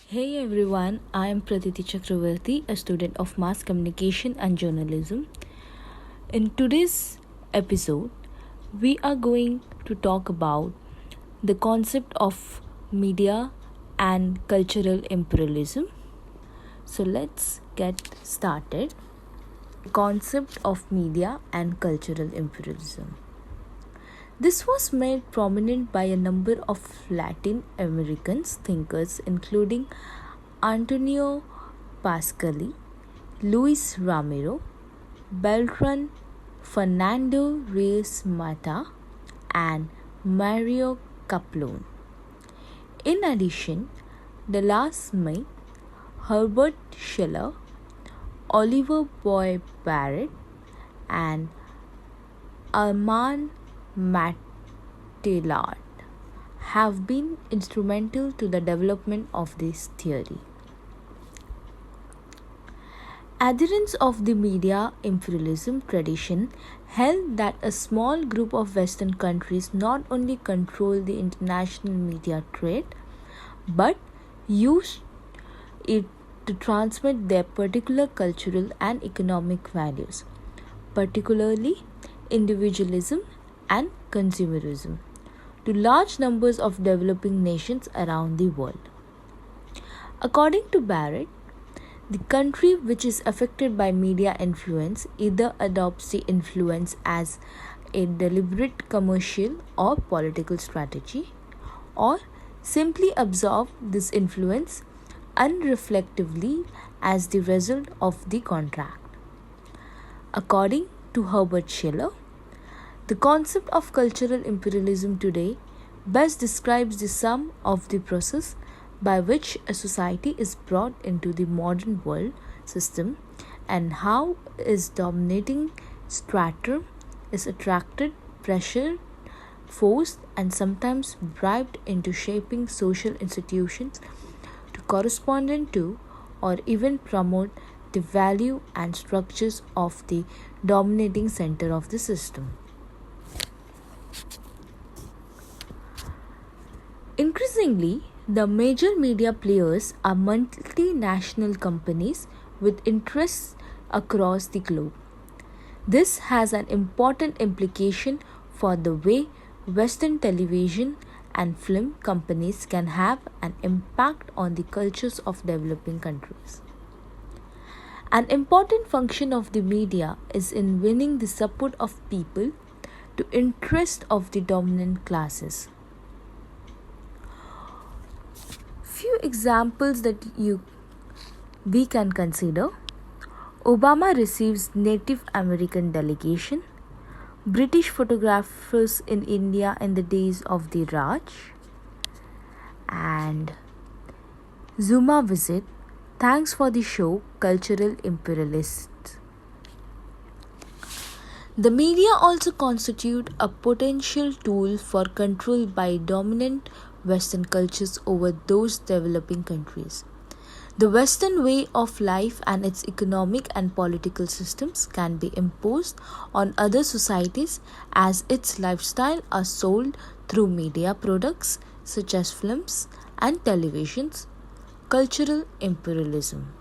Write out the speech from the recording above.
Hey everyone, I am Praditi Chakravarti, a student of Mass Communication and Journalism. In today's episode, we are going to talk about the concept of media and cultural imperialism. So let's get started. The concept of media and cultural imperialism. This was made prominent by a number of Latin American thinkers, including Antonio Pascali, Luis Ramiro, Beltran, Fernando Reyes Mata, and Mario Caplone. In addition, de las May, Herbert Schiller, Oliver Boy Barrett, and Armand Matilard have been instrumental to the development of this theory. Adherents of the media imperialism tradition held that a small group of Western countries not only control the international media trade but used it to transmit their particular cultural and economic values, particularly individualism and consumerism, to large numbers of developing nations around the world. According to Barrett, the country which is affected by media influence either adopts the influence as a deliberate commercial or political strategy, or simply absorbs this influence unreflectively as the result of the contract. According to Herbert Schiller, the concept of cultural imperialism today best describes the sum of the process by which a society is brought into the modern world system and how its dominating strata is attracted, pressured, forced, and sometimes bribed into shaping social institutions to correspond to or even promote the value and structures of the dominating center of the system. Increasingly, the major media players are multinational companies with interests across the globe. This has an important implication for the way Western television and film companies can have an impact on the cultures of developing countries. An important function of the media is in winning the support of people to interest of the dominant classes. Few examples that we can consider: Obama receives Native American delegation, British photographers in India in the days of the Raj, and Zuma visit. Thanks for the show, Cultural Imperialists. The media also constitute a potential tool for control by dominant Western cultures over those developing countries. The Western way of life and its economic and political systems can be imposed on other societies as its lifestyle are sold through media products such as films and televisions. Cultural imperialism.